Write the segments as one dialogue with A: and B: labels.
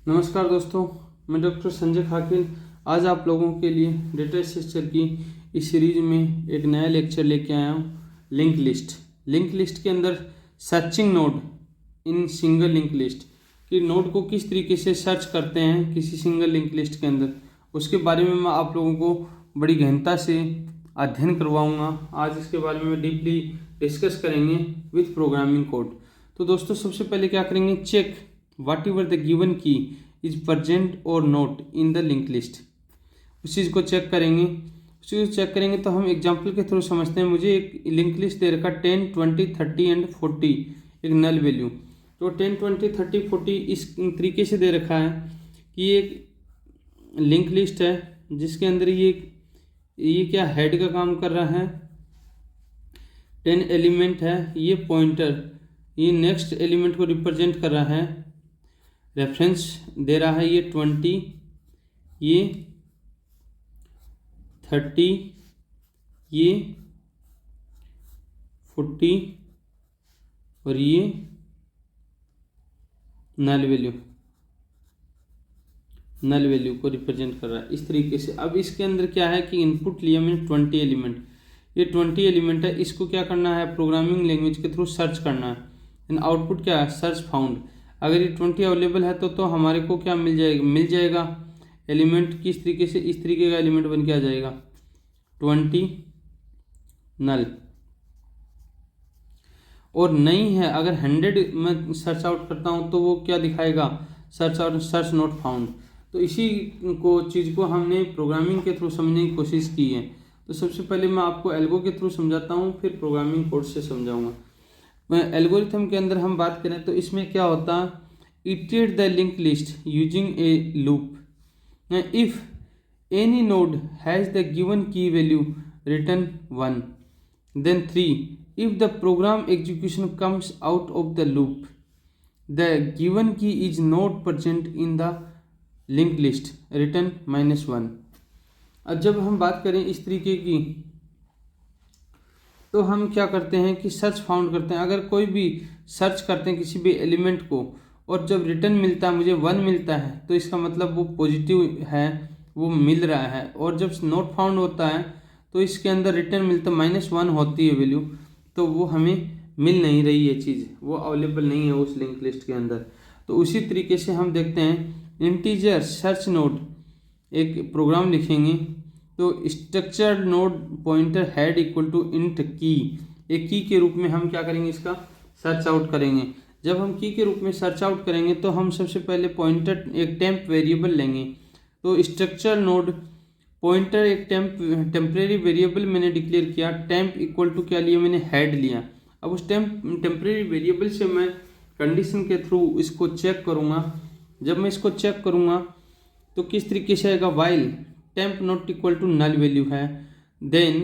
A: नमस्कार दोस्तों, मैं डॉक्टर संजय खाकिल आज आप लोगों के लिए डेटा स्ट्रक्चर की इस सीरीज में एक नया लेक्चर लेके आया हूँ। लिंक लिस्ट के अंदर searching node in single link list कि नोड को किस तरीके से सर्च करते हैं किसी सिंगल लिंक लिस्ट के अंदर, उसके बारे में मैं आप लोगों को बड़ी गहनता से अध्ययन करवाऊँगा। आज इसके बारे में डीपली डिस्कस करेंगे विथ प्रोग्रामिंग कोड। तो दोस्तों, सबसे पहले क्या करेंगे, check whatever the given key is present or not in the linked list। उस चीज़ को चेक करेंगे तो हम एग्जांपल के थ्रू समझते हैं। मुझे एक लिंक लिस्ट दे रखा 10, 20, 30 एंड 40 एक नल वैल्यू। तो 10, 20, 30, 40 इस तरीके से दे रखा है कि एक लिंक लिस्ट है जिसके अंदर ये क्या हेड का काम कर रहा है, 10 एलिमेंट है, ये पॉइंटर ये नेक्स्ट एलिमेंट को रिप्रेजेंट कर रहा है, रेफरेंस दे रहा है ये 20, ये 30, ये 40 और ये नल वैल्यू को रिप्रेजेंट कर रहा है इस तरीके से। अब इसके अंदर क्या है कि इनपुट लिया मैंने 20 एलिमेंट, ये 20 एलिमेंट है, इसको क्या करना है, प्रोग्रामिंग लैंग्वेज के थ्रू सर्च करना है। एंड आउटपुट क्या है, सर्च फाउंड। अगर ये 20 अवेलेबल है तो हमारे को क्या मिल जाएगा एलिमेंट किस तरीके से, इस तरीके का एलिमेंट बन के आ जाएगा 20 नल। और नहीं है, अगर 100 मैं सर्च आउट करता हूँ तो वो क्या दिखाएगा, सर्च नॉट फाउंड। तो इसी चीज़ को हमने प्रोग्रामिंग के थ्रू समझने की कोशिश की है। तो सबसे पहले मैं आपको एल्गो के थ्रू समझाता हूँ, फिर प्रोग्रामिंग कोड से समझाऊंगा। एल्गोरिथम के अंदर हम बात करें तो इसमें क्या होता है, iterate the linked list using a loop. If any node has the given key value return 1, then 3 if the program execution comes out of the loop the given key is not present in the linked list return -1। अब जब हम बात करें इस तरीके की तो हम क्या करते हैं कि सर्च फाउंड करते हैं। अगर कोई भी सर्च करते हैं किसी भी एलिमेंट को और जब रिटर्न मिलता है मुझे 1 मिलता है तो इसका मतलब वो पॉजिटिव है, वो मिल रहा है। और जब नॉट फाउंड होता है तो इसके अंदर रिटर्न मिलता -1 होती है वैल्यू, तो वो हमें मिल नहीं रही है चीज़, वो अवेलेबल नहीं है उस लिंक लिस्ट के अंदर। तो उसी तरीके से हम देखते हैं इंटीजर सर्च नोड, एक प्रोग्राम लिखेंगे तो structured node pointer head equal to int key, एक की के रूप में हम क्या करेंगे, इसका सर्च आउट करेंगे। जब हम की के रूप में सर्च आउट करेंगे तो हम सबसे पहले पॉइंटर एक टेम्प वेरिएबल लेंगे। तो स्ट्रक्चर नोड पॉइंटर एक टेम्परेरी वेरिएबल मैंने डिक्लेयर किया, टेम्प इक्वल टू क्या लिया मैंने, हेड लिया। अब उस टेम्परेरी वेरिएबल से मैं कंडीशन के थ्रू इसको चेक करूँगा। जब मैं इसको चेक करूँगा तो किस तरीके से आएगा, while temp not equal to null value है, then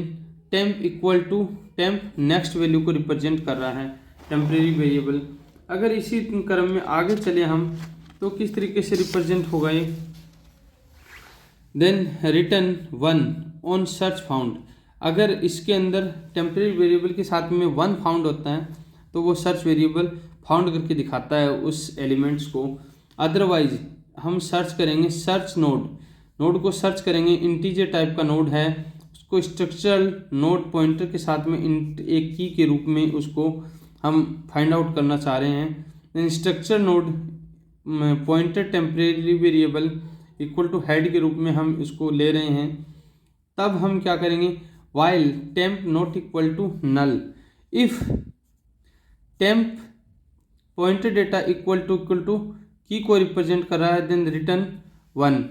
A: temp equal to temp next value को रिप्रेजेंट कर रहा है टेम्परेरी वेरिएबल। अगर इसी क्रम में आगे चले हम तो किस तरीके से रिप्रेजेंट होगा ये, then return 1 on search found. अगर इसके अंदर टेम्परेरी वेरिएबल के साथ में 1 फाउंड होता है तो वो सर्च वेरिएबल फाउंड करके दिखाता है उस एलिमेंट्स को। अदरवाइज हम सर्च करेंगे, सर्च नोड को सर्च करेंगे, इंटीजर टाइप का नोड है, उसको स्ट्रक्चरल नोड पॉइंटर के साथ में एक की के रूप में उसको हम फाइंड आउट करना चाह रहे हैं। Structure node pointer temporary variable equal to head के रूप में हम इसको ले रहे हैं। तब हम क्या करेंगे, while temp not equal to null, if temp pointer data equal to key को रिप्रेजेंट कर रहा है, देन रिटर्न 1।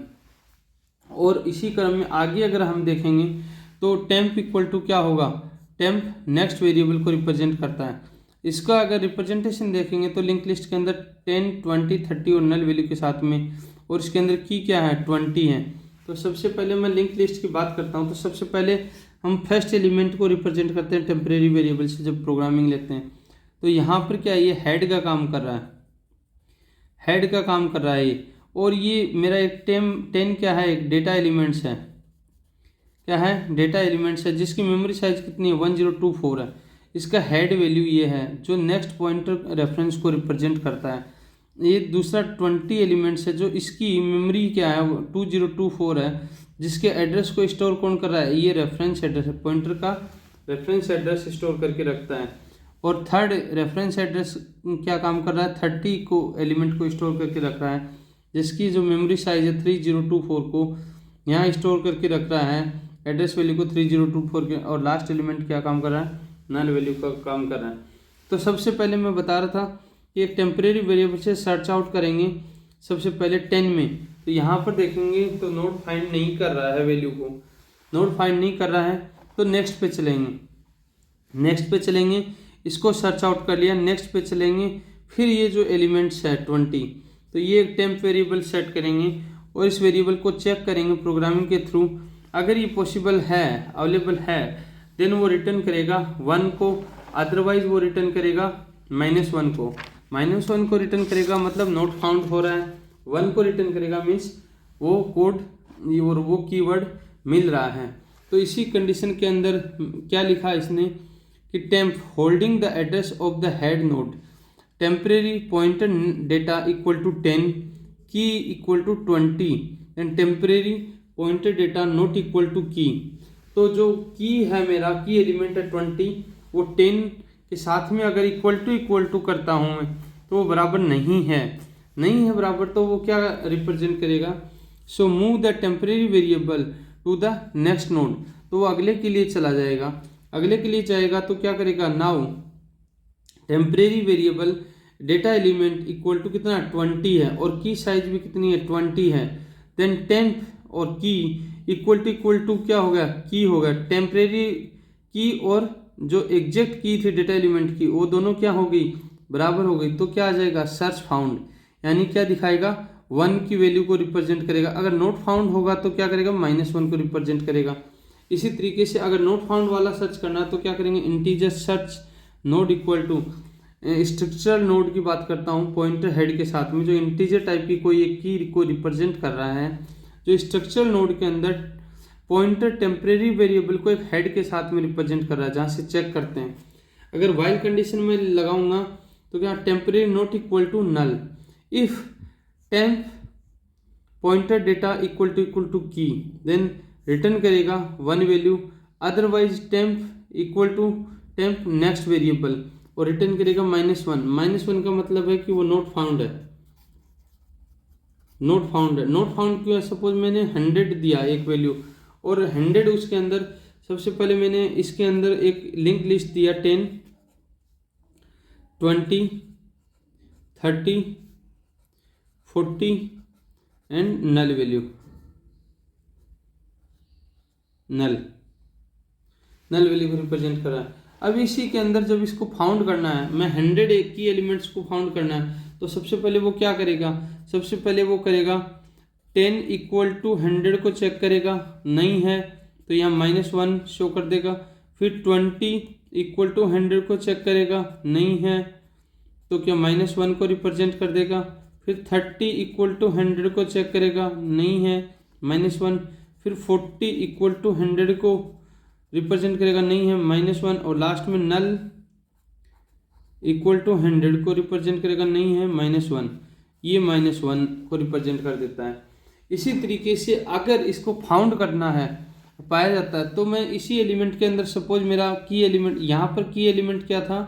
A: और इसी क्रम में आगे अगर हम देखेंगे तो टेम्प इक्वल टू क्या होगा, टेम्प नेक्स्ट वेरिएबल को रिप्रेजेंट करता है। इसका अगर रिप्रेजेंटेशन देखेंगे तो लिंक लिस्ट के अंदर 10, 20, 30 और नल वैल्यू के साथ में, और इसके अंदर की क्या है, 20 है। तो सबसे पहले मैं लिंक लिस्ट की बात करता हूँ तो सबसे पहले हम फर्स्ट एलिमेंट को रिप्रेजेंट करते हैं टेम्परेरी वेरिएबल से जब प्रोग्रामिंग लेते हैं। तो यहाँ पर क्या है, ये हेड का काम कर रहा है ये। और ये मेरा एक 10 क्या है, एक डेटा एलिमेंट्स है, क्या है, डेटा एलिमेंट्स है जिसकी मेमोरी साइज कितनी है, 1024 है। इसका हेड वैल्यू ये है जो नेक्स्ट पॉइंटर रेफरेंस को रिप्रेजेंट करता है। ये दूसरा 20 एलिमेंट्स है, जो इसकी मेमोरी क्या है 2024 है, जिसके एड्रेस को स्टोर कौन कर रहा है, ये रेफरेंस एड्रेस है, पॉइंटर का रेफरेंस एड्रेस स्टोर करके रखता है। और थर्ड रेफरेंस एड्रेस क्या काम कर रहा है, 30 को एलिमेंट को स्टोर करके रख रहा है, जिसकी जो मेमोरी साइज है 3024 को यहाँ स्टोर करके रख रहा है, एड्रेस वैल्यू को 3024 के। और लास्ट एलिमेंट क्या काम कर रहा है, नल वैल्यू का काम कर रहा है। तो सबसे पहले मैं बता रहा था कि एक टेम्परेरी वेरिएबल से सर्च आउट करेंगे सबसे पहले 10 में। तो यहाँ पर देखेंगे तो नोड फाइंड नहीं कर रहा है, वैल्यू को नोड फाइंड नहीं कर रहा है। तो नेक्स्ट पे चलेंगे, इसको सर्च आउट कर लिया, नेक्स्ट पे चलेंगे, फिर ये जो एलिमेंट्स है 20, तो ये एक टेम्प वेरिएबल सेट करेंगे और इस वेरिएबल को चेक करेंगे प्रोग्रामिंग के थ्रू। अगर ये पॉसिबल है, अवेलेबल है, देन वो रिटर्न करेगा 1 को, अदरवाइज वो रिटर्न करेगा -1 को। -1 को रिटर्न करेगा मतलब नोट फाउंड हो रहा है, 1 को रिटर्न करेगा मीन्स वो कोड और वो कीवर्ड मिल रहा है। तो इसी कंडीशन के अंदर क्या लिखा इसने कि temp holding the address of the head node, temporary pointer data equal to 10, key equal to 20 and temporary pointer data not equal to key. तो जो की है मेरा, की एलिमेंट है 20, वो 10 के साथ में अगर इक्वल टू करता हूँ मैं, तो वो बराबर नहीं है बराबर, तो वो क्या रिप्रेजेंट करेगा, so move the temporary variable to the next node, तो वो अगले के लिए चला जाएगा, तो क्या करेगा, now temporary variable data element equal to कितना 20 है और की साइज भी कितनी है 20 है, देन टेम्प और की इक्वल टू क्या हो गया, की हो गया, टेम्परेरी की और जो एग्जैक्ट की थी डेटा एलिमेंट की, वो दोनों क्या हो गई, बराबर हो गई। तो क्या आ जाएगा, सर्च फाउंड, यानी क्या दिखाएगा, 1 की वैल्यू को रिप्रेजेंट करेगा। अगर नोट फाउंड होगा तो क्या करेगा, -1 को रिप्रेजेंट करेगा। इसी तरीके से अगर नोट फाउंड वाला सर्च करना है तो क्या करेंगे, integer search node equal to, structural node की बात करता हूँ, पॉइंटर हेड के साथ में जो इंटीजर टाइप की कोई एक की को रिप्रेजेंट कर रहा है, जो स्ट्रक्चरल नोड के अंदर पॉइंटर टेम्परेरी वेरिएबल को एक हेड के साथ में रिप्रेजेंट कर रहा है, जहाँ से चेक करते हैं। अगर वाइल कंडीशन में लगाऊंगा तो क्या, temporary not equal to null, if temp pointer data equal to key, then return करेगा 1 value, otherwise temp equal to temp next variable और रिटर्न करेगा -1 का मतलब है कि वो नोट फाउंड है, नोट फाउंड क्यों है, सपोज मैंने 100 दिया एक वैल्यू और 100 उसके अंदर, सबसे पहले मैंने इसके अंदर एक लिंक लिस्ट दिया 10, 20, 30, 40 and null value, null value को रिप्रेजेंट कर रहा है। अब इसी के अंदर जब इसको फाउंड करना है, मैं 100 की एलिमेंट्स को फाउंड करना है, तो सबसे पहले वो क्या करेगा, 10 इक्वल टू 100 को चेक करेगा, नहीं है तो यहाँ -1 शो कर देगा, फिर 20 इक्वल टू 100 को चेक करेगा, नहीं है तो क्या -1 को रिप्रेजेंट कर देगा, फिर 30 इक्वल टू 100 को चेक करेगा, नहीं है -1, फिर 40 इक्वल टू 100 को रिप्रेजेंट करेगा, नहीं है -1, और लास्ट में नल इक्वल टू 100 को रिप्रेजेंट करेगा, नहीं है -1, ये -1 को रिप्रेजेंट कर देता है। इसी तरीके से अगर इसको फाउंड करना है, पाया जाता है, तो मैं इसी एलिमेंट के अंदर, सपोज मेरा की एलिमेंट, यहाँ पर की एलिमेंट क्या था,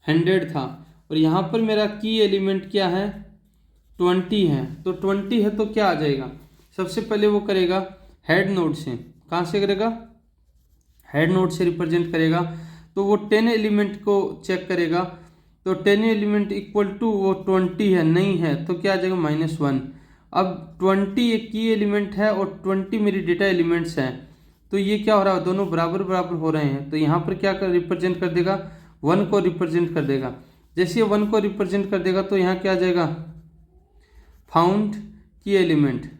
A: 100 था, और यहाँ पर मेरा की एलिमेंट क्या है, 20 है, तो 20 है तो क्या आ जाएगा, सबसे पहले वो करेगा हेड नोड से, कहाँ से करेगा, हेड नोड से रिप्रेजेंट करेगा, तो वो 10 एलिमेंट को चेक करेगा, तो 10 एलिमेंट इक्वल टू वो 20 है, नहीं है तो क्या आ जाएगा -1। अब 20 एक की एलिमेंट है और 20 मेरी डेटा एलिमेंट्स हैं, तो ये क्या हो रहा है, दोनों बराबर हो रहे हैं, तो यहाँ पर क्या रिप्रेजेंट कर देगा, 1 को रिप्रेजेंट कर देगा। जैसे 1 को रिप्रेजेंट कर देगा तो यहाँ क्या आ जाएगा, फाउंड की एलिमेंट,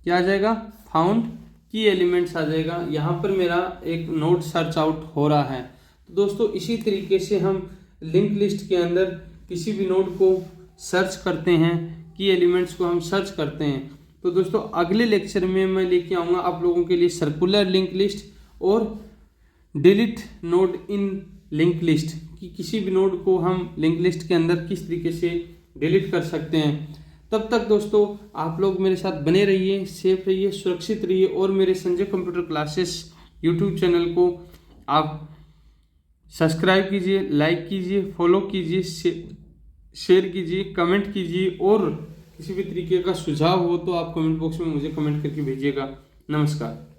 A: क्या आ जाएगा, फाउंड की एलिमेंट्स आ जाएगा। यहाँ पर मेरा एक नोड सर्च आउट हो रहा है। तो दोस्तों इसी तरीके से हम लिंक लिस्ट के अंदर किसी भी नोड को सर्च करते हैं, की एलिमेंट्स को हम सर्च करते हैं। तो दोस्तों अगले लेक्चर में मैं लेके आऊँगा आप लोगों के लिए सर्कुलर लिंक लिस्ट और delete node in link list कि किसी भी नोड को हम लिंक लिस्ट के अंदर किस तरीके से डिलीट कर सकते हैं। तब तक दोस्तों आप लोग मेरे साथ बने रहिए, सेफ रहिए, सुरक्षित रहिए और मेरे Sanjay computer classes YouTube channel को आप सब्सक्राइब कीजिए, लाइक कीजिए, फॉलो कीजिए, शेयर कीजिए, कमेंट कीजिए और किसी भी तरीके का सुझाव हो तो आप कमेंट बॉक्स में मुझे कमेंट करके भेजिएगा। नमस्कार।